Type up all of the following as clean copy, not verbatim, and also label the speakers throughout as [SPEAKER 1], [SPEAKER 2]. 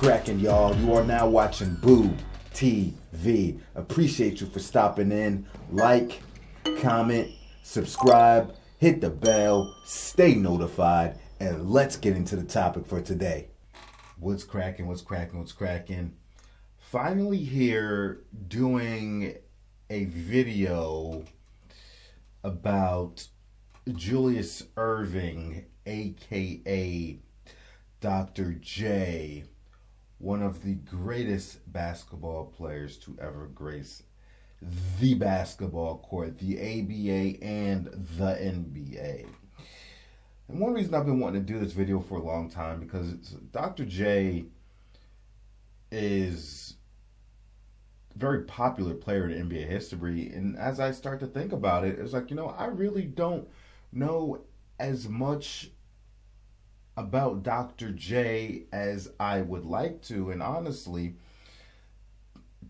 [SPEAKER 1] cracking, y'all? You are now watching Boo TV. Appreciate you for stopping in. Like, comment, subscribe, hit the bell, stay notified, and let's get into the topic for today. What's cracking? What's cracking? What's cracking? Finally here doing a video about Julius Erving, aka Dr. J, one of the greatest basketball players to ever grace the basketball court, the ABA and the NBA. And one reason I've been wanting to do this video for a long time, because Dr. J is a very popular player in NBA history. And as I start to think about it, it's like, I really don't know as much about Dr. J as I would like to. And honestly,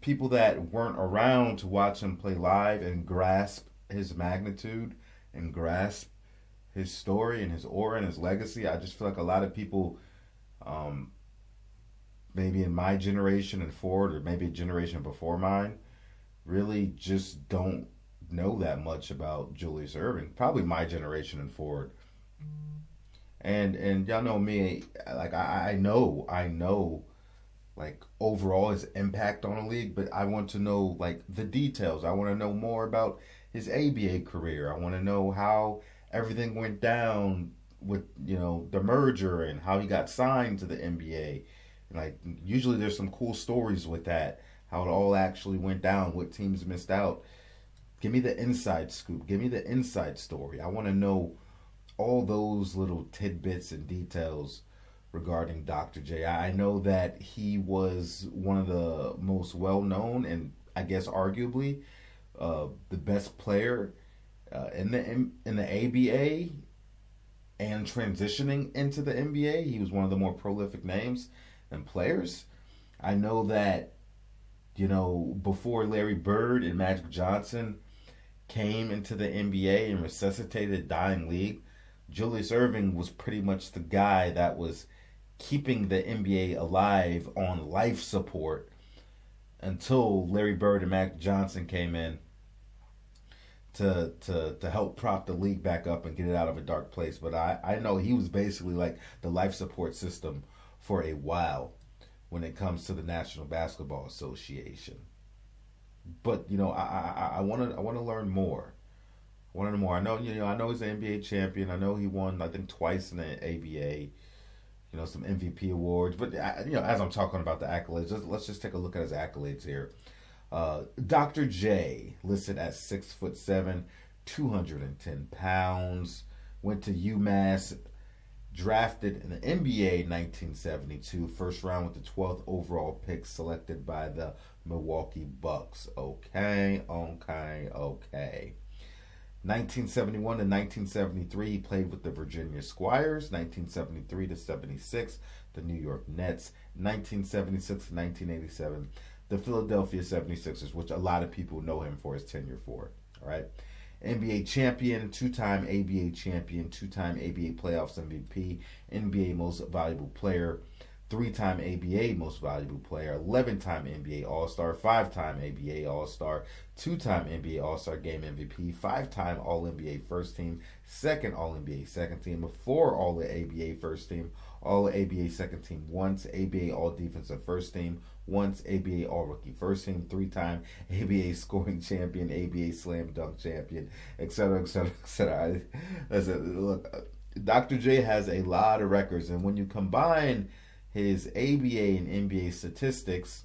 [SPEAKER 1] people that weren't around to watch him play live and grasp his magnitude and grasp his story and his aura and his legacy, I just feel like a lot of people, maybe in my generation and forward, or maybe a generation before mine, really just don't know that much about Julius Erving. Probably my generation and forward. And y'all know me, like I know like overall his impact on the league, but I want to know like the details. I want to know more about his ABA career. I want to know how everything went down with, the merger and how he got signed to the NBA. Like, usually there's some cool stories with that, how it all actually went down, what teams missed out. Give me the inside scoop. Give me the inside story. I want to know all those little tidbits and details regarding Dr. J. I know that he was one of the most well-known and I guess arguably the best player in the ABA and transitioning into the NBA. He was one of the more prolific names and players. I know that, before Larry Bird and Magic Johnson came into the NBA and resuscitated a dying league, Julius Erving was pretty much the guy that was keeping the NBA alive on life support until Larry Bird and Magic Johnson came in to help prop the league back up and get it out of a dark place. But I know he was basically like the life support system for a while when it comes to the National Basketball Association. But I want to learn more. I want to know more. I know I know he's an NBA champion. I know he won I think twice in the ABA. Some MVP awards. But as I'm talking about the accolades, let's just take a look at his accolades here. Dr. J, listed at 6'7", 210 pounds, went to UMass, drafted in the NBA in 1972, first round with the 12th overall pick, selected by the Milwaukee Bucks. Okay. 1971 to 1973, he played with the Virginia Squires. 1973 to 76, the New York Nets. 1976 to 1987, the Philadelphia 76ers, which a lot of people know him for his tenure for. All right. NBA champion, two-time ABA champion, two-time ABA playoffs MVP, NBA most valuable player, three-time ABA most valuable player, 11-time NBA All-Star, five-time ABA All-Star, two-time NBA All-Star Game MVP, five-time All-NBA First Team, second All-NBA Second Team, four All-ABA First Team, All-ABA Second Team once, ABA All-Defensive First Team once, ABA All-Rookie First Team, three-time ABA Scoring Champion, ABA Slam Dunk Champion, etc., etc., etc. Look, Dr. J has a lot of records, and when you combine his ABA and NBA statistics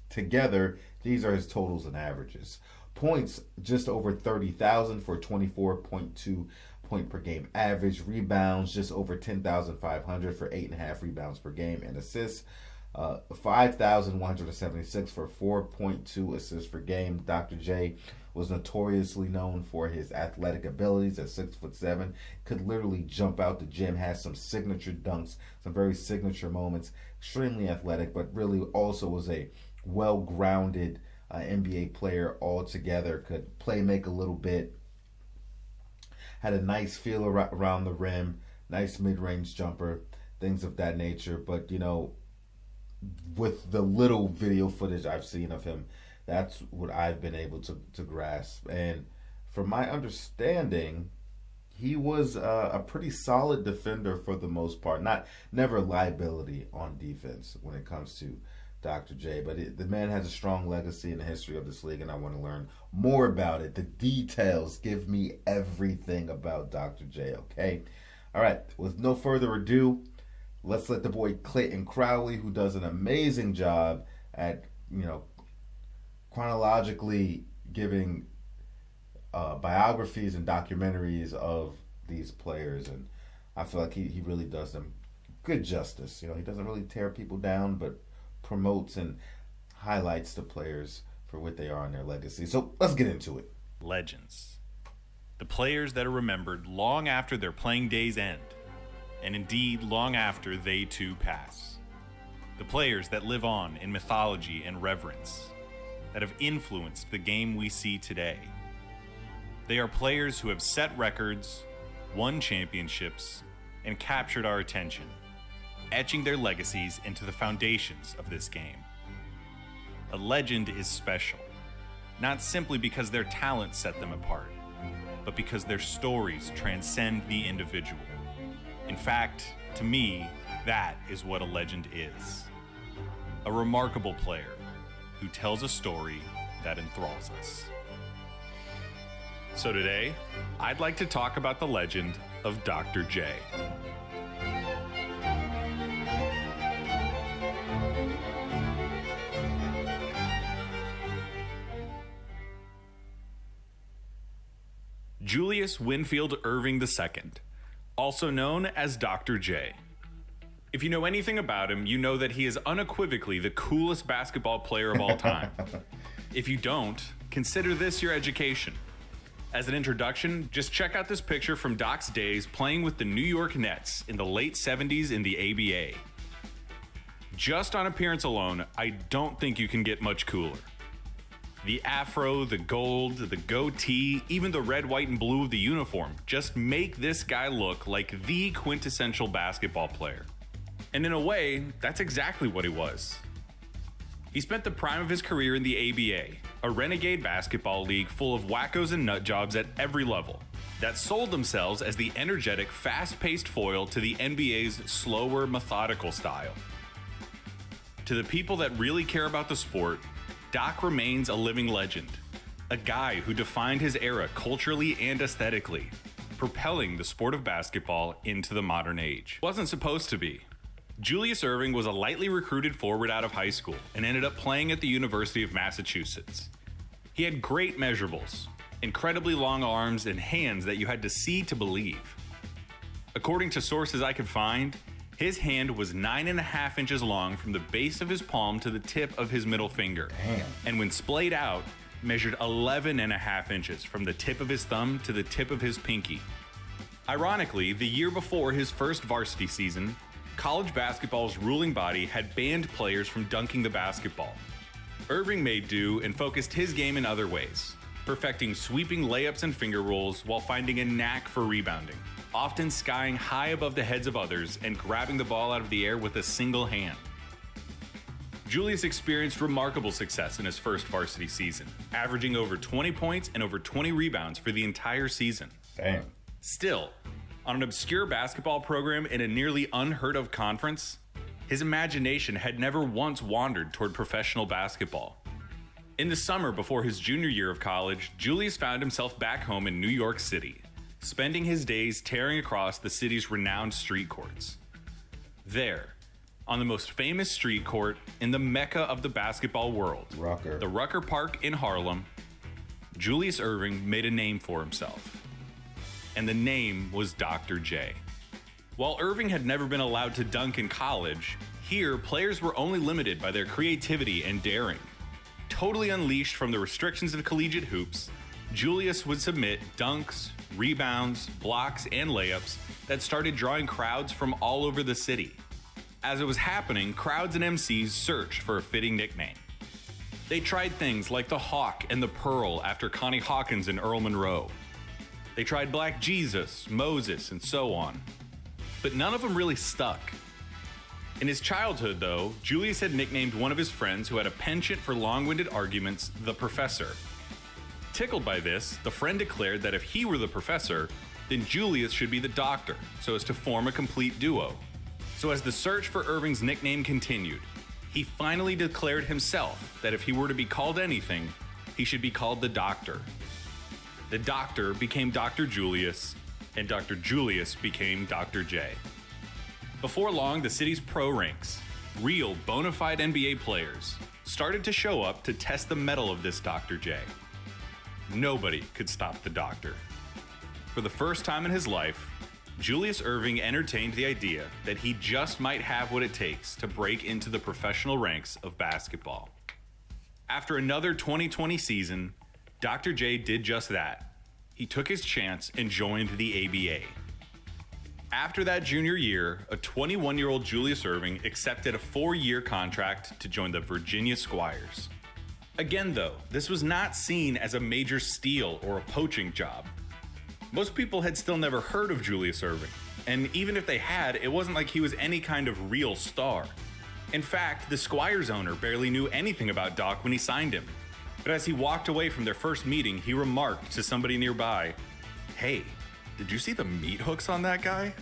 [SPEAKER 1] together, these are his totals and averages. Points, just over 30,000 for 24.2 point per game average. Rebounds, just over 10,500 for 8.5 rebounds per game. And assists, 5,176 for 4.2 assists per game. Dr. J was notoriously known for his athletic abilities. At 6'7", could literally jump out the gym, has some signature dunks, some very signature moments, extremely athletic, but really also was a well-grounded NBA player altogether, could play make a little bit, had a nice feel around the rim, nice mid-range jumper, things of that nature. But, with the little video footage I've seen of him, that's what I've been able to grasp. And from my understanding, he was a pretty solid defender for the most part. Not never a liability on defense when it comes to Dr. J. But the man has a strong legacy in the history of this league, and I want to learn more about it. The details, give me everything about Dr. J. Okay, all right. With no further ado, let's let the boy Clayton Crowley, who does an amazing job at chronologically giving biographies and documentaries of these players, and I feel like he really does them good justice. He doesn't really tear people down, but promotes and highlights the players for what they are in their legacy. So let's get into it.
[SPEAKER 2] Legends. The players that are remembered long after their playing days end, and indeed long after they too pass. The players that live on in mythology and reverence, that have influenced the game we see today. They are players who have set records, won championships, and captured our attention, etching their legacies into the foundations of this game. A legend is special, not simply because their talent set them apart, but because their stories transcend the individual. In fact, to me, that is what a legend is. A remarkable player who tells a story that enthralls us. So today, I'd like to talk about the legend of Dr. J. Julius Winfield Erving II, also known as Dr. J. If you know anything about him, you know that he is unequivocally the coolest basketball player of all time. If you don't, consider this your education. As an introduction, just check out this picture from Doc's days playing with the New York Nets in the late 70s in the ABA. Just on appearance alone, I don't think you can get much cooler. The afro, the gold, the goatee, even the red, white, and blue of the uniform just make this guy look like the quintessential basketball player. And in a way, that's exactly what he was. He spent the prime of his career in the ABA, a renegade basketball league full of wackos and nut jobs at every level that sold themselves as the energetic, fast-paced foil to the NBA's slower, methodical style. To the people that really care about the sport, Doc remains a living legend, a guy who defined his era culturally and aesthetically, propelling the sport of basketball into the modern age. Wasn't supposed to be. Julius Erving was a lightly recruited forward out of high school and ended up playing at the University of Massachusetts. He had great measurables, incredibly long arms, and hands that you had to see to believe. According to sources I could find, his hand was 9.5 inches long from the base of his palm to the tip of his middle finger.
[SPEAKER 1] Damn.
[SPEAKER 2] And when splayed out, measured 11.5 inches from the tip of his thumb to the tip of his pinky. Ironically, the year before his first varsity season, college basketball's ruling body had banned players from dunking the basketball. Erving made do and focused his game in other ways, perfecting sweeping layups and finger rolls while finding a knack for rebounding, often skying high above the heads of others and grabbing the ball out of the air with a single hand. Julius experienced remarkable success in his first varsity season, averaging over 20 points and over 20 rebounds for the entire season.
[SPEAKER 1] Damn.
[SPEAKER 2] Still, on an obscure basketball program in a nearly unheard of conference, his imagination had never once wandered toward professional basketball. In the summer before his junior year of college, Julius found himself back home in New York City, spending his days tearing across the city's renowned street courts. There, on the most famous street court in the mecca of the basketball world, the Rucker Park in Harlem, Julius Erving made a name for himself. And the name was Dr. J. While Erving had never been allowed to dunk in college, here players were only limited by their creativity and daring. Totally unleashed from the restrictions of collegiate hoops, Julius would submit dunks, rebounds, blocks, and layups that started drawing crowds from all over the city. As it was happening, crowds and MCs searched for a fitting nickname. They tried things like the Hawk and the Pearl after Connie Hawkins and Earl Monroe. They tried Black Jesus, Moses, and so on. But none of them really stuck. In his childhood, though, Julius had nicknamed one of his friends who had a penchant for long-winded arguments the Professor. Tickled by this, the friend declared that if he were the professor, then Julius should be the doctor, so as to form a complete duo. So as the search for Erving's nickname continued, he finally declared himself that if he were to be called anything, he should be called the Doctor. The Doctor became Dr. Julius, and Dr. Julius became Dr. J. Before long, the city's pro ranks, real bona fide NBA players, started to show up to test the mettle of this Dr. J. Nobody could stop the Doctor. For the first time in his life, Julius Erving entertained the idea that he just might have what it takes to break into the professional ranks of basketball. After another 2020 season, Dr. J did just that. He took his chance and joined the ABA. After that junior year, a 21-year-old Julius Erving accepted a 4-year contract to join the Virginia Squires. Again, though, this was not seen as a major steal or a poaching job. Most people had still never heard of Julius Erving, and even if they had, it wasn't like he was any kind of real star. In fact, the Squires owner barely knew anything about Doc when he signed him. But as he walked away from their first meeting, he remarked to somebody nearby, "Hey, did you see the meat hooks on that guy?"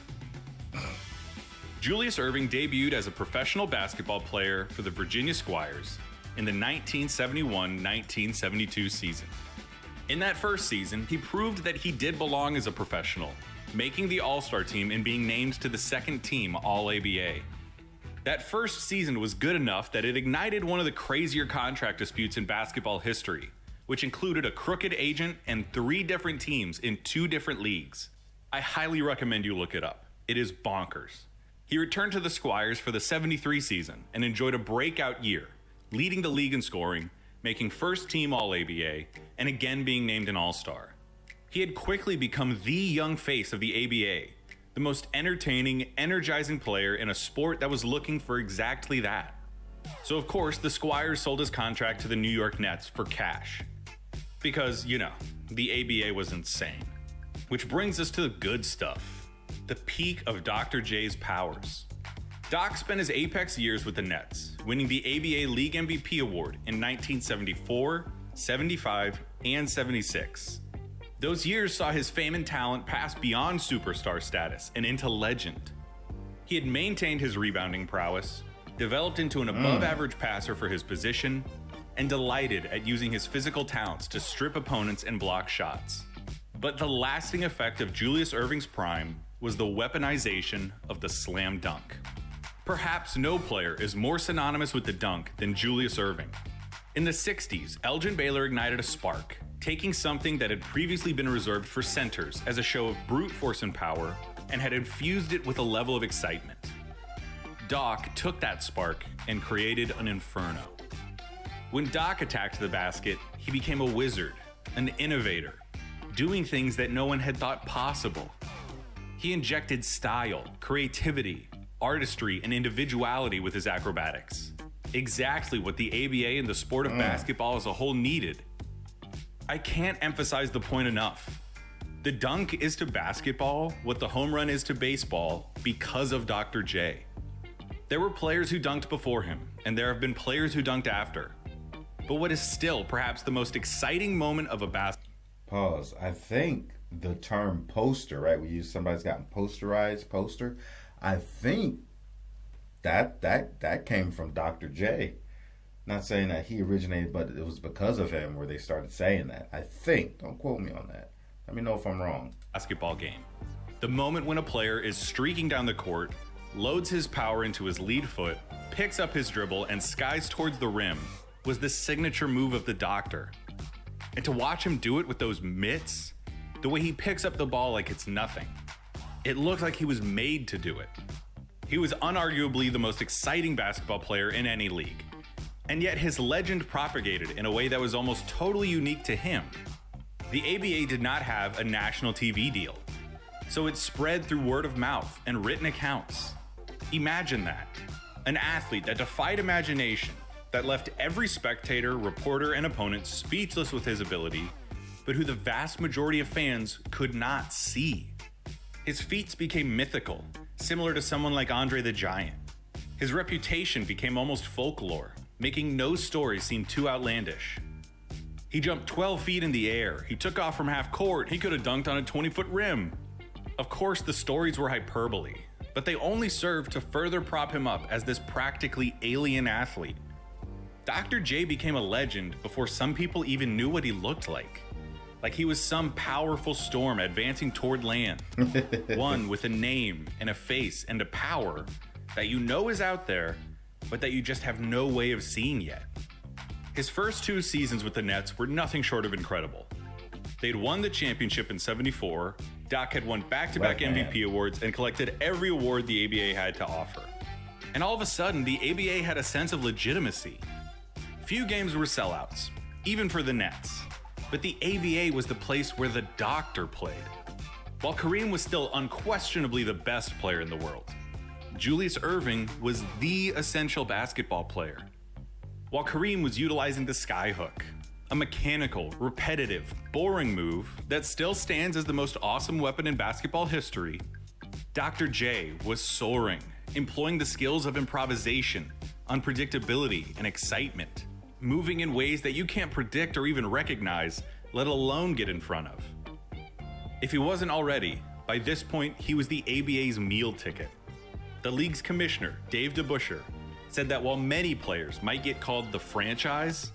[SPEAKER 2] Julius Erving debuted as a professional basketball player for the Virginia Squires in the 1971-1972 season. In that first season, he proved that he did belong as a professional, making the All-Star team and being named to the second team All-ABA. That first season was good enough that it ignited one of the crazier contract disputes in basketball history, which included a crooked agent and 3 different teams in 2 different leagues. I highly recommend you look it up. It is bonkers. He returned to the Squires for the 73 season and enjoyed a breakout year, leading the league in scoring, making first team All-ABA, and again being named an All-Star. He had quickly become the young face of the ABA, the most entertaining, energizing player in a sport that was looking for exactly that. So of course, the Squires sold his contract to the New York Nets for cash. Because, you know, the ABA was insane. Which brings us to the good stuff, the peak of Dr. J's powers. Doc spent his apex years with the Nets, winning the ABA League MVP award in 1974, 75, and 76. Those years saw his fame and talent pass beyond superstar status and into legend. He had maintained his rebounding prowess, developed into an above-average passer for his position, and delighted at using his physical talents to strip opponents and block shots. But the lasting effect of Julius Erving's prime was the weaponization of the slam dunk. Perhaps no player is more synonymous with the dunk than Julius Erving. In the 60s, Elgin Baylor ignited a spark, taking something that had previously been reserved for centers as a show of brute force and power, and had infused it with a level of excitement. Doc took that spark and created an inferno. When Doc attacked the basket, he became a wizard, an innovator, doing things that no one had thought possible. He injected style, creativity, artistry, and individuality with his acrobatics. Exactly what the ABA and the sport of basketball as a whole needed. I can't emphasize the point enough. The dunk is to basketball what the home run is to baseball because of Dr. J. There were players who dunked before him, and there have been players who dunked after. But what is still perhaps the most exciting moment of a
[SPEAKER 1] Pause. I think the term poster, right? We use somebody's gotten posterized poster. I think that came from Dr. J. Not saying that he originated, but it was because of him where they started saying that. I think. Don't quote me on that. Let me know if I'm wrong.
[SPEAKER 2] Basketball game. The moment when a player is streaking down the court, loads his power into his lead foot, picks up his dribble, and skies towards the rim was the signature move of the Doctor. And to watch him do it with those mitts, the way he picks up the ball like it's nothing, it looked like he was made to do it. He was unarguably the most exciting basketball player in any league. And yet his legend propagated in a way that was almost totally unique to him. The ABA did not have a national TV deal, so it spread through word of mouth and written accounts. Imagine that. An athlete that defied imagination, that left every spectator, reporter, and opponent speechless with his ability, but who the vast majority of fans could not see. His feats became mythical, similar to someone like Andre the Giant. His reputation became almost folklore, making no story seem too outlandish. He jumped 12 feet in the air, he took off from half court, he could have dunked on a 20-foot rim. Of course, the stories were hyperbole, but they only served to further prop him up as this practically alien athlete. Dr. J became a legend before some people even knew what he looked like. Like he was some powerful storm advancing toward land. One with a name and a face and a power that you know is out there, but that you just have no way of seeing yet. His first 2 seasons with the Nets were nothing short of incredible. They'd won the championship in '74, Doc had won back-to-back MVP awards and collected every award the ABA had to offer. And all of a sudden, the ABA had a sense of legitimacy. Few games were sellouts, even for the Nets. But the ABA was the place where the doctor played. While Kareem was still unquestionably the best player in the world, Julius Erving was the essential basketball player. While Kareem was utilizing the skyhook, a mechanical, repetitive, boring move that still stands as the most awesome weapon in basketball history, Dr. J was soaring, employing the skills of improvisation, unpredictability, and excitement, moving in ways that you can't predict or even recognize, let alone get in front of. If he wasn't already, by this point he was the ABA's meal ticket. The league's commissioner, Dave DeBusschere, said that while many players might get called the franchise,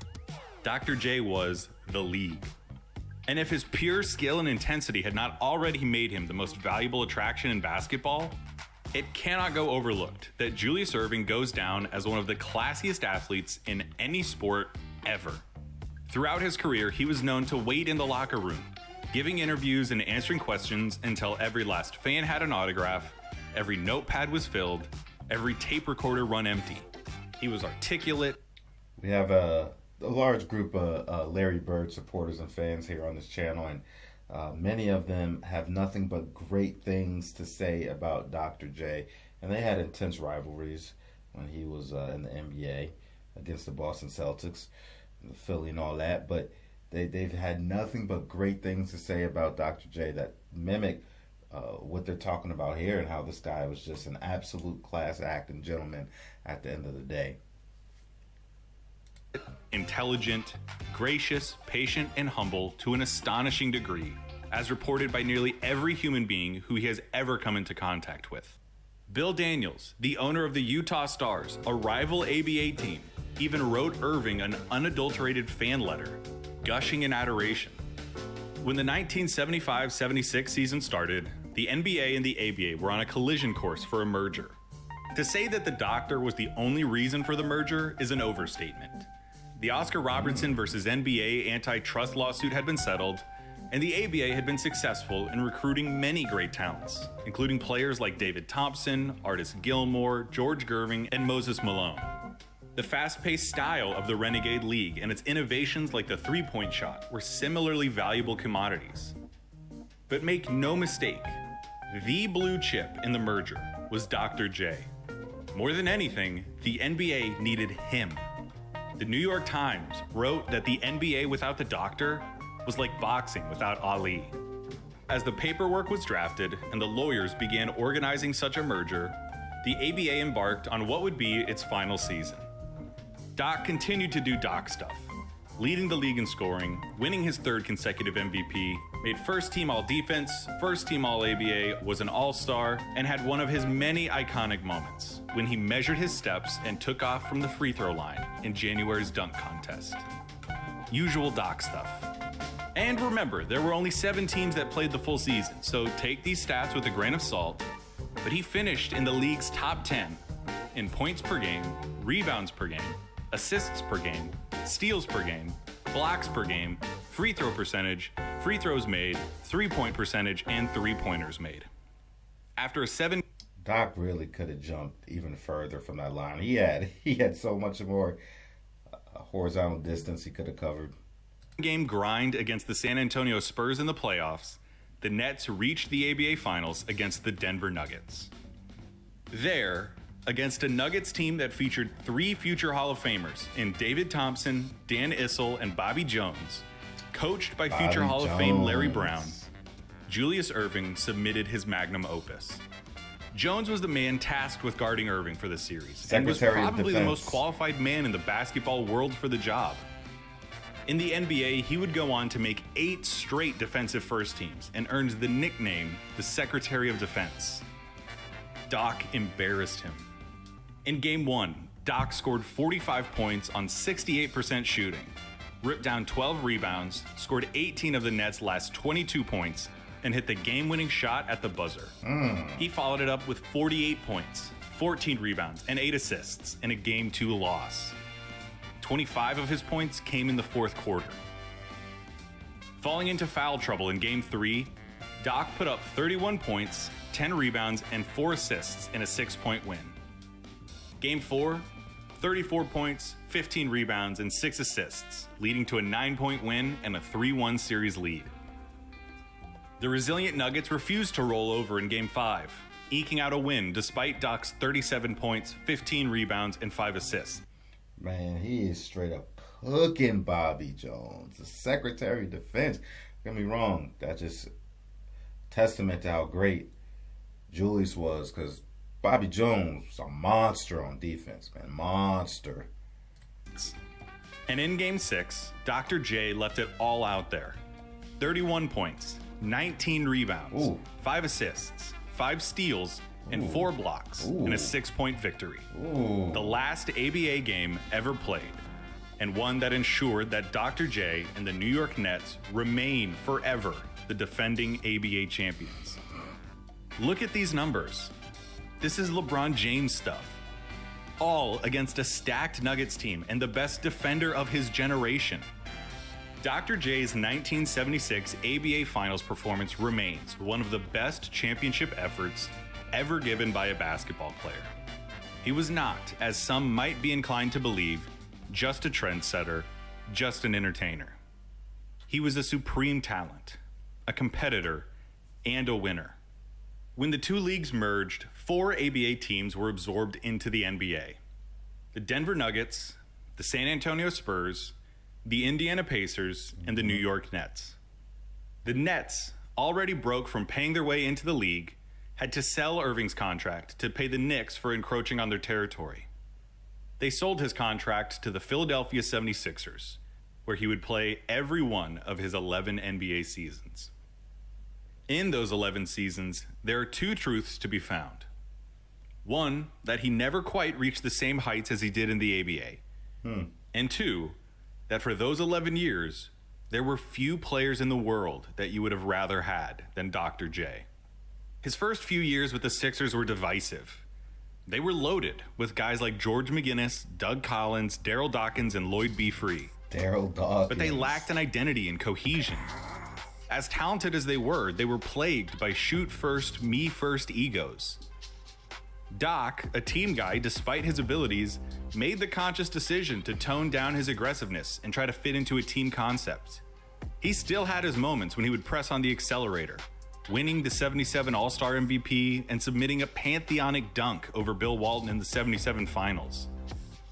[SPEAKER 2] Dr. J was the league. And if his pure skill and intensity had not already made him the most valuable attraction in basketball, it cannot go overlooked that Julius Erving goes down as one of the classiest athletes in any sport ever. Throughout his career, he was known to wait in the locker room, giving interviews and answering questions until every last fan had an autograph, every notepad was filled, every tape recorder run empty. He was articulate.
[SPEAKER 1] We have a large group of Larry Bird supporters and fans here on this channel, and many of them have nothing but great things to say about Dr. J. And they had intense rivalries when he was in the NBA against the Boston Celtics, the Philly and all that. But they've had nothing but great things to say about Dr. J that mimic what they're talking about here, and how this guy was just an absolute class act and gentleman at the end of the day.
[SPEAKER 2] Intelligent, gracious, patient, and humble to an astonishing degree, as reported by nearly every human being who he has ever come into contact with. Bill Daniels, the owner of the Utah Stars, a rival ABA team, even wrote Erving an unadulterated fan letter, gushing in adoration. When the 1975-76 season started, the NBA and the ABA were on a collision course for a merger. To say that the doctor was the only reason for the merger is an overstatement. The Oscar Robertson versus NBA antitrust lawsuit had been settled, and the ABA had been successful in recruiting many great talents, including players like David Thompson, Artis Gilmore, George Gerving, and Moses Malone. The fast-paced style of the Renegade League and its innovations like the three-point shot were similarly valuable commodities. But make no mistake, the blue chip in the merger was Dr. J. More than anything, the NBA needed him. The New York Times wrote that the NBA without the doctor was like boxing without Ali. As the paperwork was drafted and the lawyers began organizing such a merger, the ABA embarked on what would be its final season. Doc continued to do Doc stuff, leading the league in scoring, winning his 3rd consecutive MVP, made first team all defense, first team all ABA, was an all-star, and had one of his many iconic moments when he measured his steps and took off from the free throw line in January's dunk contest. Usual Doc stuff. And remember, there were only 7 teams that played the full season, so take these stats with a grain of salt, but he finished in the league's top 10 in points per game, rebounds per game, assists per game, steals per game, blocks per game, free throw percentage, free throws made, three-point percentage, and three-pointers made. After a 7
[SPEAKER 1] Doc really could have jumped even further from that line. He had so much more horizontal distance he could have covered.
[SPEAKER 2] Game grind against the San Antonio Spurs in the playoffs, the Nets reached the ABA Finals against the Denver Nuggets. There, against a Nuggets team that featured 3 future Hall of Famers in David Thompson, Dan Issel, and Bobby Jones, coached by future Hall of Fame Larry Brown, Julius Erving submitted his magnum opus. Jones was the man tasked with guarding Erving for the series, and was
[SPEAKER 1] Secretary of
[SPEAKER 2] probably the
[SPEAKER 1] Defense.
[SPEAKER 2] most qualified man in the basketball world for the job. In the NBA, he would go on to make 8 straight defensive first teams and earned the nickname the Secretary of Defense. Doc embarrassed him. In Game 1, Doc scored 45 points on 68% shooting, ripped down 12 rebounds, scored 18 of the Nets' last 22 points, and hit the game-winning shot at the buzzer. He followed it up with 48 points, 14 rebounds, and 8 assists in a Game 2 loss. 25 of his points came in the fourth quarter. Falling into foul trouble in Game 3, Doc put up 31 points, 10 rebounds, and 4 assists in a 6-point win. Game 4, 34 points, 15 rebounds, and 6 assists, leading to a 9-point win and a 3-1 series lead. The resilient Nuggets refused to roll over in Game 5, eking out a win despite Doc's 37 points, 15 rebounds, and 5 assists.
[SPEAKER 1] Man, he is straight up cooking Bobby Jones, the Secretary of Defense. Don't get me wrong, that's just testament to how great Julius was, because Bobby Jones was a monster on defense, man. Monster.
[SPEAKER 2] And in Game 6, Dr. J left it all out there. 31 points, 19 rebounds, 5 assists, 5 steals, and 4 blocks in a 6-point victory. The last ABA game ever played, and one that ensured that Dr. J and the New York Nets remain forever the defending ABA champions. Look at these numbers. This is LeBron James stuff. All against a stacked Nuggets team and the best defender of his generation. Dr. J's 1976 ABA Finals performance remains one of the best championship efforts ever given by a basketball player. He was not, as some might be inclined to believe, just a trendsetter, just an entertainer. He was a supreme talent, a competitor, and a winner. When the two leagues merged, 4 ABA teams were absorbed into the NBA. The Denver Nuggets, the San Antonio Spurs, the Indiana Pacers, and the New York Nets. The Nets, already broke from paying their way into the league, had to sell Erving's contract to pay the Knicks for encroaching on their territory. They sold his contract to the Philadelphia 76ers, where he would play every one of his 11 NBA seasons. In those 11 seasons, there are 2 truths to be found. One, that he never quite reached the same heights as he did in the ABA. And 2, that for those 11 years, there were few players in the world that you would have rather had than Dr. J. His first few years with the Sixers were divisive. They were loaded with guys like George McGinnis, Doug Collins, Daryl Dawkins, and Lloyd B. Free.
[SPEAKER 1] Daryl Dawkins.
[SPEAKER 2] But they lacked an identity and cohesion. As talented as they were plagued by shoot first, me first egos. Doc, a team guy despite his abilities, made the conscious decision to tone down his aggressiveness and try to fit into a team concept. He still had his moments when he would press on the accelerator, winning the 77 All-Star MVP and submitting a pantheonic dunk over Bill Walton in the 77 finals.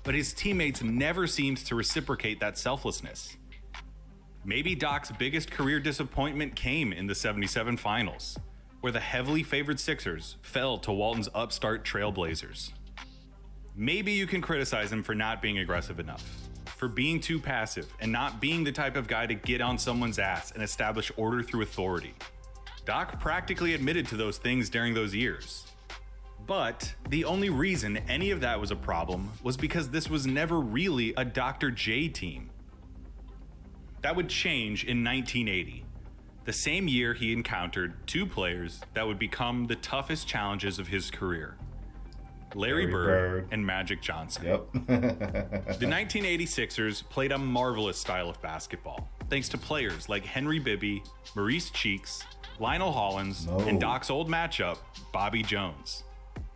[SPEAKER 2] But his teammates never seemed to reciprocate that selflessness. Maybe Doc's biggest career disappointment came in the 77 finals, where the heavily favored Sixers fell to Walton's upstart Trailblazers. Maybe you can criticize him for not being aggressive enough, for being too passive and not being the type of guy to get on someone's ass and establish order through authority. Doc practically admitted to those things during those years. But the only reason any of that was a problem was because this was never really a Dr. J team. That would change in 1980, the same year he encountered 2 players that would become the toughest challenges of his career. Larry Bird and Magic Johnson.
[SPEAKER 1] Yep.
[SPEAKER 2] The 1980 Sixers played a marvelous style of basketball, thanks to players like Henry Bibby, Maurice Cheeks, Lionel Hollins, and Doc's old matchup, Bobby Jones.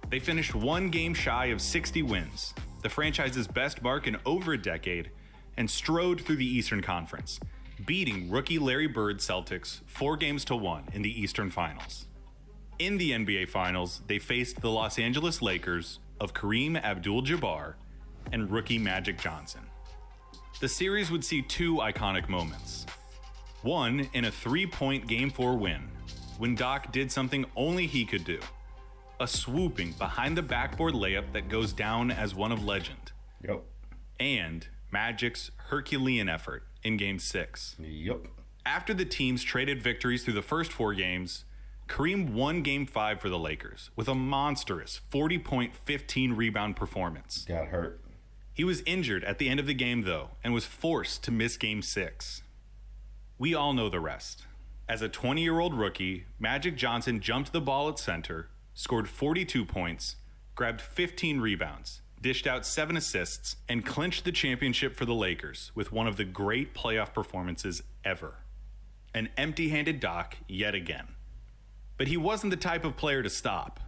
[SPEAKER 2] They finished 1 game shy of 60 wins, the franchise's best mark in over a decade, and strode through the Eastern Conference, beating rookie Larry Bird's Celtics 4-1 in the Eastern Finals. In the NBA Finals, they faced the Los Angeles Lakers of Kareem Abdul-Jabbar and rookie Magic Johnson. The series would see 2 iconic moments. One in a 3-point Game 4 win, when Doc did something only he could do. a swooping behind the backboard layup that goes down as one of legend.
[SPEAKER 1] Yep.
[SPEAKER 2] And Magic's Herculean effort in Game 6.
[SPEAKER 1] Yep.
[SPEAKER 2] After the teams traded victories through the first 4 games, Kareem won Game 5 for the Lakers with a monstrous 40-point, 15-rebound performance.
[SPEAKER 1] Got hurt.
[SPEAKER 2] He was injured at the end of the game, though, and was forced to miss Game 6. We all know the rest. As a 20-year-old rookie, Magic Johnson jumped the ball at center, scored 42 points, grabbed 15 rebounds, dished out 7 assists, and clinched the championship for the Lakers with one of the great playoff performances ever. An empty-handed Doc yet again. But he wasn't the type of player to stop.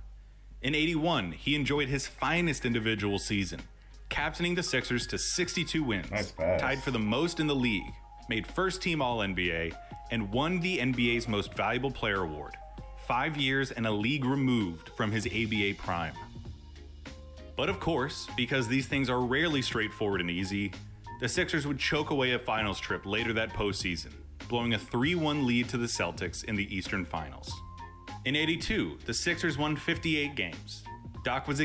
[SPEAKER 2] In '81, he enjoyed his finest individual season, captaining the Sixers to 62 wins,
[SPEAKER 1] Nice pass.
[SPEAKER 2] tied for the most in the league, made first-team All-NBA, and won the NBA's Most Valuable Player award, 5 years and a league removed from his ABA prime. But of course, because these things are rarely straightforward and easy, the Sixers would choke away a finals trip later that postseason, blowing a 3-1 lead to the Celtics in the Eastern Finals. In '82, the Sixers won 58 games. Doc was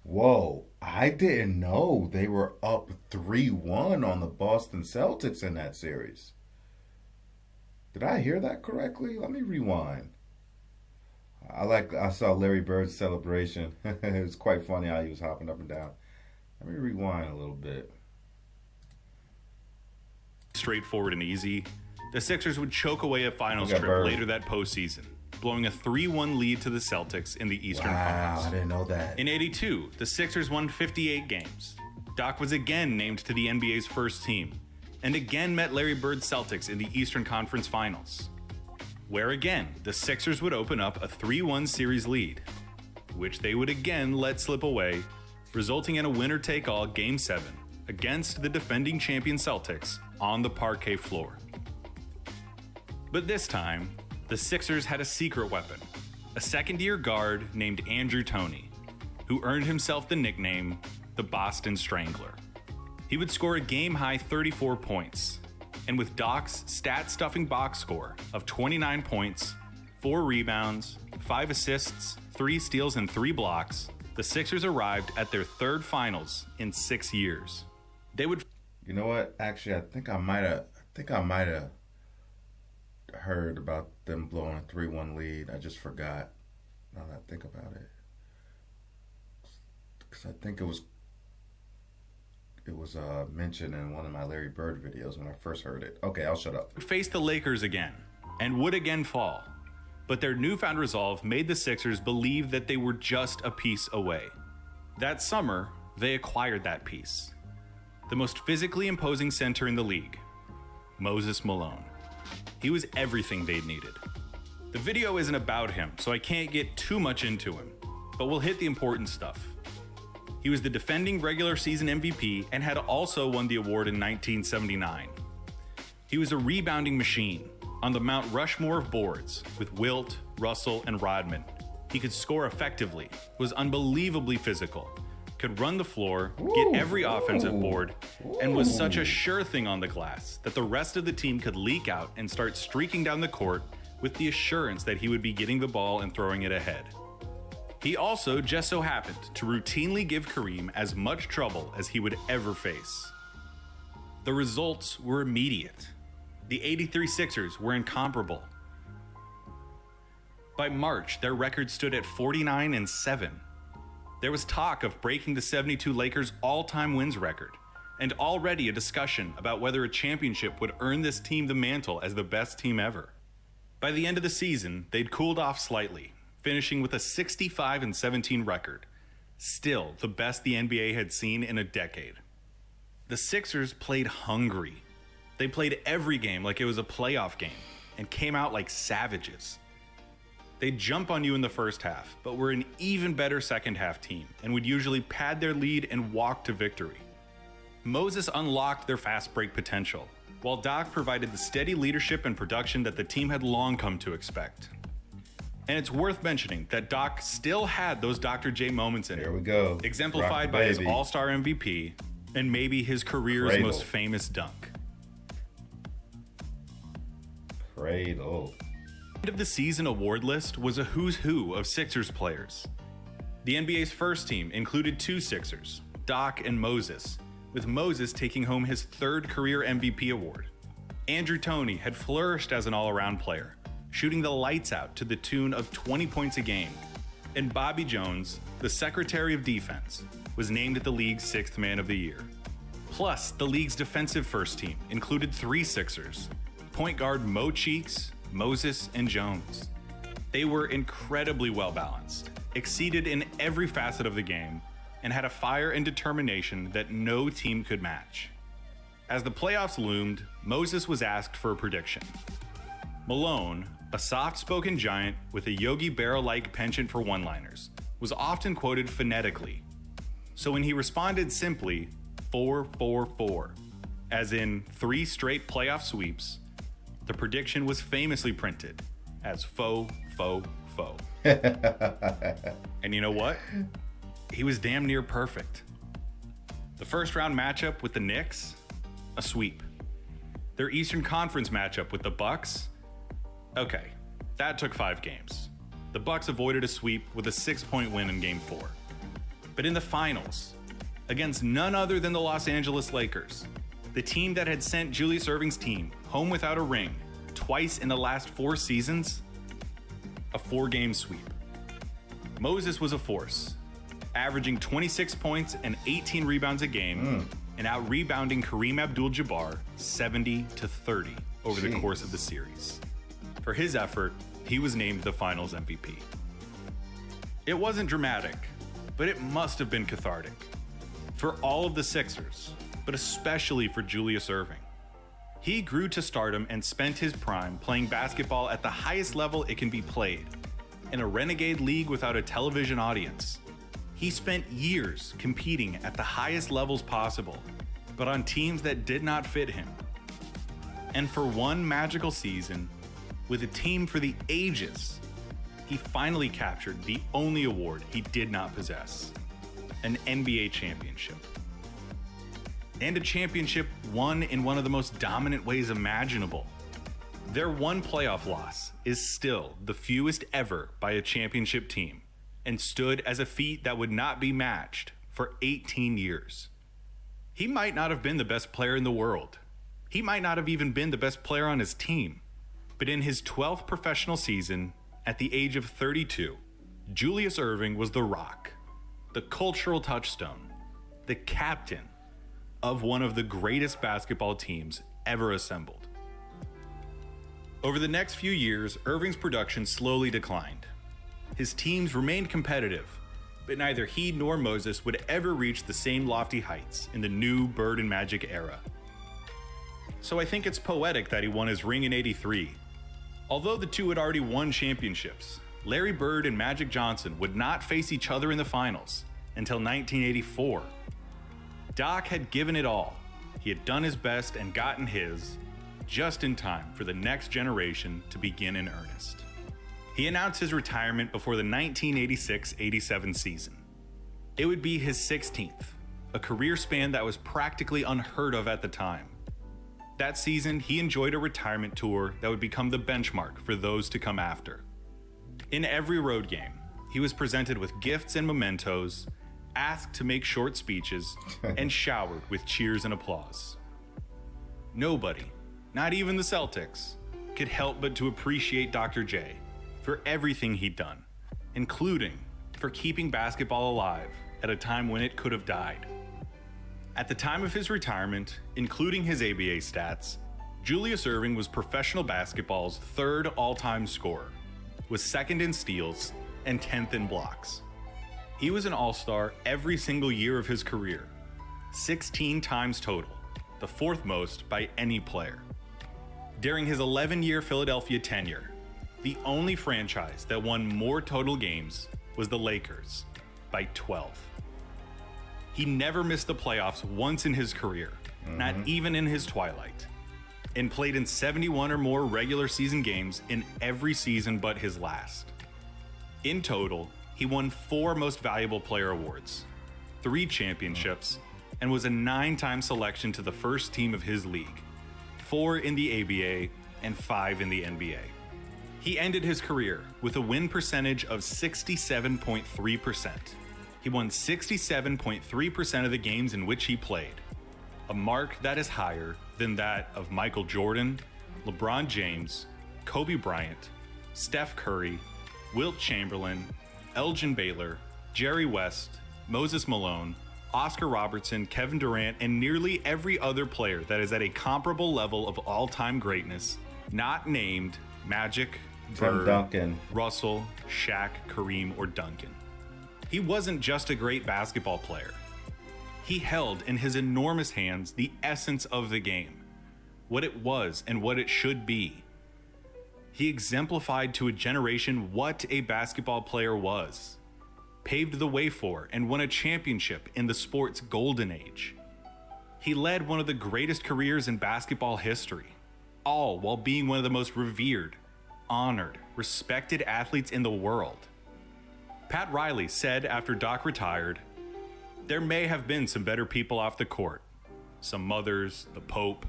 [SPEAKER 1] Whoa, I didn't know they were up 3-1 on the Boston Celtics in that series. Did I hear that correctly? Let me rewind. I saw Larry Bird's celebration. It was quite funny how he was hopping up and down. Let me rewind a little bit.
[SPEAKER 2] straightforward and easy. The Sixers would choke away a finals trip
[SPEAKER 1] Bird.
[SPEAKER 2] later that postseason, blowing a 3-1 lead to the Celtics in the Eastern Finals.
[SPEAKER 1] I didn't know that.
[SPEAKER 2] In '82, the Sixers won 58 games. Doc was again named to the NBA's first team, and again met Larry Bird's Celtics in the Eastern Conference Finals, where again, the Sixers would open up a 3-1 series lead, which they would again let slip away, resulting in a winner-take-all Game 7 against the defending champion Celtics on the parquet floor. But this time, the Sixers had a secret weapon, a second-year guard named Andrew Toney, who earned himself the nickname the Boston Strangler. He would score a game-high 34 points, and with Doc's stat-stuffing box score of 29 points, 4 rebounds, 5 assists, 3 steals, and 3 blocks, the Sixers arrived at their third finals in 6 years. They would...
[SPEAKER 1] You know what? Actually, I think I might have heard about them blowing a 3-1 lead. I just forgot. Now that I think about it, because I think it was mentioned in one of my Larry Bird videos when I first heard it. Okay, I'll shut up.
[SPEAKER 2] Face the Lakers again, and would again fall. But their newfound resolve made the Sixers believe that they were just a piece away. That summer, they acquired that piece. The most physically imposing center in the league, Moses Malone. He was everything they'd needed. The video isn't about him, so I can't get too much into him, but we'll hit the important stuff. He was the defending regular season MVP and had also won the award in 1979. He was a rebounding machine on the Mount Rushmore of boards with Wilt, Russell, and Rodman. He could score effectively, was unbelievably physical, could run the floor, get every offensive board, and was such a sure thing on the glass that the rest of the team could leak out and start streaking down the court with the assurance that he would be getting the ball and throwing it ahead. He also just so happened to routinely give Kareem as much trouble as he would ever face. The results were immediate. The '83 Sixers were incomparable. By March, their record stood at 49-7. There was talk of breaking the '72 Lakers' all-time wins record, and already a discussion about whether a championship would earn this team the mantle as the best team ever. By the end of the season, they'd cooled off slightly, finishing with a 65-17 record, still the best the NBA had seen in a decade. The Sixers played hungry. They played every game like it was a playoff game, and came out like savages. They'd jump on you in the first half, but were an even better second half team, and would usually pad their lead and walk to victory. Moses unlocked their fast break potential, while Doc provided the steady leadership and production that the team had long come to expect. And it's worth mentioning that Doc still had those Dr. J moments in
[SPEAKER 1] Here
[SPEAKER 2] him,
[SPEAKER 1] we go.
[SPEAKER 2] exemplified by his All-Star MVP and maybe his career's
[SPEAKER 1] Cradle.
[SPEAKER 2] most famous dunk.
[SPEAKER 1] Cradle.
[SPEAKER 2] End of the season award list was a who's who of Sixers players. The NBA's first team included two Sixers, Doc and Moses, with Moses taking home his third career MVP award. Andrew Toney had flourished as an all-around player, shooting the lights out to the tune of 20 points a game. And Bobby Jones, the Secretary of Defense, was named the league's sixth man of the year. Plus, the league's defensive first team included three Sixers, point guard Mo Cheeks, Moses, and Jones. They were incredibly well-balanced, exceeded in every facet of the game, and had a fire and determination that no team could match. As the playoffs loomed, Moses was asked for a prediction. Malone, a soft-spoken giant with a Yogi Berra-like penchant for one-liners, was often quoted phonetically. So when he responded simply, 4-4-4, as in 3 straight playoff sweeps, the prediction was famously printed as fo, fo, fo. And you know what? He was damn near perfect. The first round matchup with the Knicks, a sweep. Their Eastern Conference matchup with the Bucks, okay, that took 5 games. The Bucks avoided a sweep with a 6-point win in Game 4. But in the finals, against none other than the Los Angeles Lakers, the team that had sent Julius Erving's team home without a ring twice in the last 4 seasons, a 4-game sweep. Moses was a force, averaging 26 points and 18 rebounds a game, and out-rebounding Kareem Abdul-Jabbar 70-30 over the course of the series. For his effort, he was named the Finals MVP. It wasn't dramatic, but it must have been cathartic. For all of the Sixers, but especially for Julius Erving. He grew to stardom and spent his prime playing basketball at the highest level it can be played, in a renegade league without a television audience. He spent years competing at the highest levels possible, but on teams that did not fit him. And for one magical season, with a team for the ages, he finally captured the only award he did not possess, an NBA championship. And a championship won in one of the most dominant ways imaginable. Their one playoff loss is still the fewest ever by a championship team, and stood as a feat that would not be matched for 18 years. He might not have been the best player in the world. He might not have even been the best player on his team. But in his 12th professional season, at the age of 32, Julius Erving was the rock, the cultural touchstone, the captain of one of the greatest basketball teams ever assembled. Over the next few years, Erving's production slowly declined. His teams remained competitive, but neither he nor Moses would ever reach the same lofty heights in the new Bird and Magic era. So I think it's poetic that he won his ring in '83. Although the two had already won championships, Larry Bird and Magic Johnson would not face each other in the finals until 1984. Doc had given it all. He had done his best and gotten his, just in time for the next generation to begin in earnest. He announced his retirement before the 1986-87 season. It would be his 16th, a career span that was practically unheard of at the time. That season, he enjoyed a retirement tour that would become the benchmark for those to come after. In every road game, he was presented with gifts and mementos, asked to make short speeches, and showered with cheers and applause. Nobody, not even the Celtics, could help but to appreciate Dr. J for everything he'd done, including for keeping basketball alive at a time when it could have died. At the time of his retirement, including his ABA stats, Julius Erving was professional basketball's 3rd all-time scorer, was 2nd in steals and 10th in blocks. He was an all-star every single year of his career, 16 times total, the 4th most by any player. During his 11-year Philadelphia tenure, the only franchise that won more total games was the Lakers, by 12. He never missed the playoffs once in his career, not even in his twilight, and played in 71 or more regular season games in every season but his last. In total, he won 4 Most Valuable Player awards, 3 championships, and was a 9-time selection to the first team of his league, 4 in the ABA and 5 in the NBA. He ended his career with a win percentage of 67.3%. He won 67.3% of the games in which he played, a mark that is higher than that of Michael Jordan, LeBron James, Kobe Bryant, Steph Curry, Wilt Chamberlain, Elgin Baylor, Jerry West, Moses Malone, Oscar Robertson, Kevin Durant, and nearly every other player that is at a comparable level of all-time greatness, not named Magic, Bird,
[SPEAKER 1] Duncan,
[SPEAKER 2] Russell, Shaq, Kareem, or Duncan. He wasn't just a great basketball player. He held in his enormous hands the essence of the game, what it was and what it should be. He exemplified to a generation what a basketball player was, paved the way for and won a championship in the sport's golden age. He led one of the greatest careers in basketball history, all while being one of the most revered, honored, respected athletes in the world. Pat Riley said after Doc retired, "There may have been some better people off the court, some mothers, the Pope,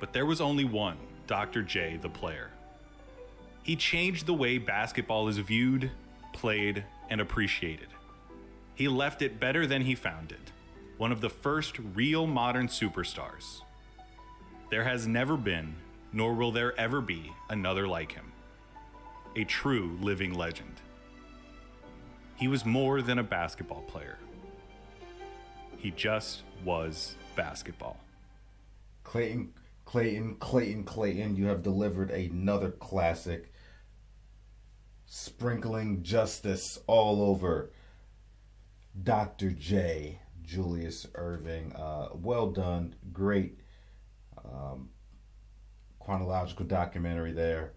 [SPEAKER 2] but there was only one, Dr. J, the player. He changed the way basketball is viewed, played, and appreciated. He left it better than he found it, one of the first real modern superstars. There has never been, nor will there ever be, another like him. A true living legend. He was more than a basketball player. He just was basketball."
[SPEAKER 1] Clayton, you have delivered another classic. Sprinkling justice all over Dr. J, Julius Erving. Well done. Great chronological documentary there.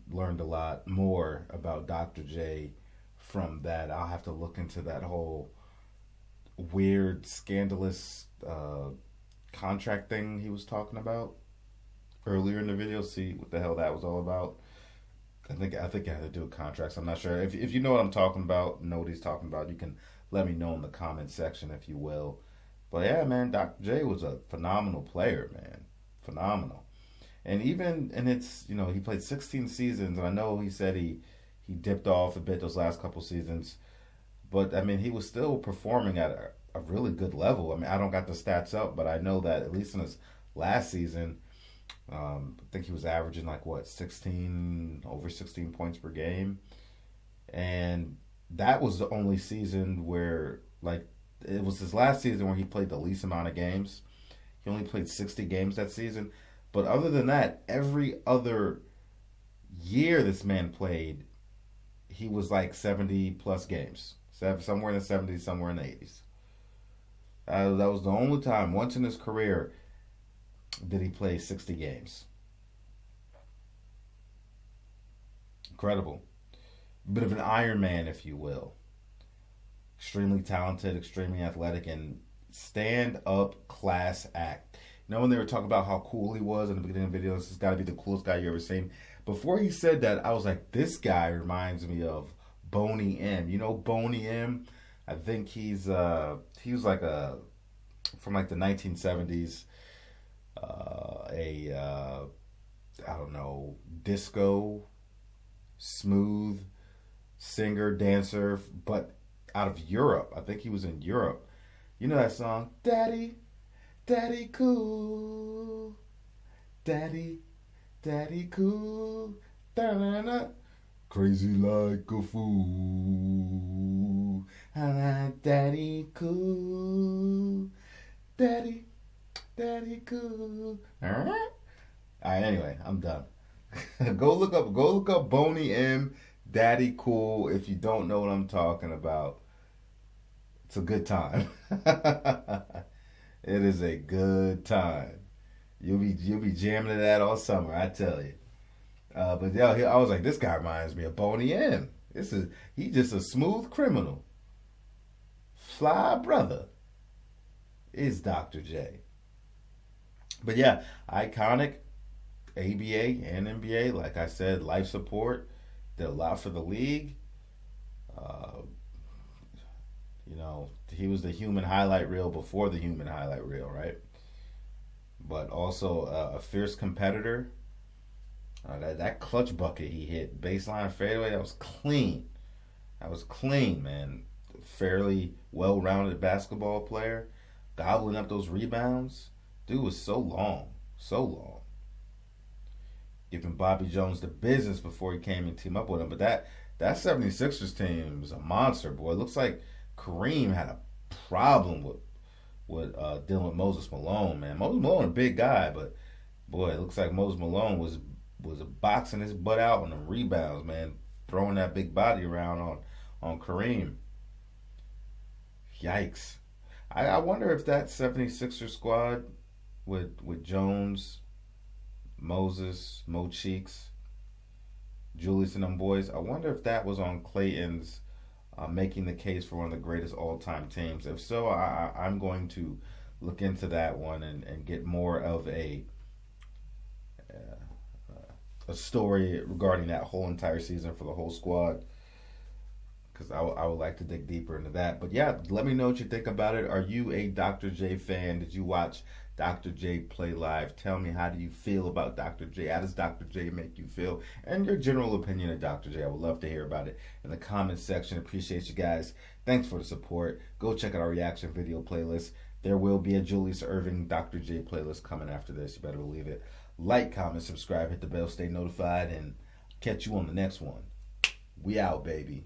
[SPEAKER 1] Learned a lot more about Dr. J from that. I'll have to look into that whole weird, scandalous contract thing he was talking about earlier in the video. See what the hell that was all about. I think it had to do with contracts. I'm not sure. If you know what I'm talking about, know what he's talking about, you can let me know in the comment section, if you will. But yeah, man, Dr. J was a phenomenal player, man. Phenomenal. And even, and it's, he played 16 seasons, and I know he said he dipped off a bit those last couple seasons. But, I mean, he was still performing at a really good level. I mean, I don't got the stats up, but I know that at least in his last season, I think he was averaging over 16 points per game. And that was the only season where, it was his last season where he played the least amount of games. He only played 60 games that season. But other than that, every other year this man played, he was 70 plus games. Somewhere in the 70s, somewhere in the 80s. That was the only time, once in his career, did he play 60 games. Incredible. A bit of an Iron Man, if you will. Extremely talented, extremely athletic, and stand-up class act. When they were talking about how cool he was in the beginning of the video, this has got to be the coolest guy you ever seen. Before he said that, I was like, this guy reminds me of Boney M. You know Boney M? I think he was from the 1970s. I don't know, disco, smooth singer, dancer, but out of Europe. I think he was in Europe. You know that song, Daddy, Daddy Cool, Daddy, Daddy Cool, da-na-na. Crazy like a fool, Daddy Cool, Daddy, Daddy Cool. All right, anyway, I'm done. Go look up Boney M, Daddy Cool, if you don't know what I'm talking about. It's a good time. It is a good time. You'll be jamming to that all summer, I tell you. But yeah, I was like, this guy reminds me of Boney M. He's just a smooth criminal. Fly brother is Dr. J. But yeah, iconic ABA and NBA. Like I said, life support. Did a lot for the league. He was the human highlight reel before the human highlight reel, right? But also a fierce competitor. That clutch bucket he hit, baseline fadeaway, that was clean. That was clean, man. Fairly well-rounded basketball player, gobbling up those rebounds. Dude was so long, so long. Giving Bobby Jones the business before he came and teamed up with him. But that 76ers team was a monster, boy. It looks like Kareem had a problem with dealing with Moses Malone, man. Moses Malone a big guy, but boy, it looks like Moses Malone was boxing his butt out on the rebounds, man, throwing that big body around on Kareem. Yikes. I wonder if that 76er squad with Jones, Moses, Mo Cheeks, Julius and them boys, I wonder if that was on Clayton's making the case for one of the greatest all-time teams. If so, I'm going to look into that one and get more of a story regarding that whole entire season for the whole squad, because I would like to dig deeper into that. But yeah, let me know what you think about it. Are you a Dr. J fan? Did you watch Dr. J play live? Tell me, how do you feel about Dr. J? How does Dr. J make you feel? And your general opinion of Dr. J. I would love to hear about it in the comments section. Appreciate you guys. Thanks for the support. Go check out our reaction video playlist. There will be a Julius Erving Dr. J playlist coming after this. You better believe it. Like, comment, subscribe, hit the bell, stay notified, and catch you on the next one. We out, baby.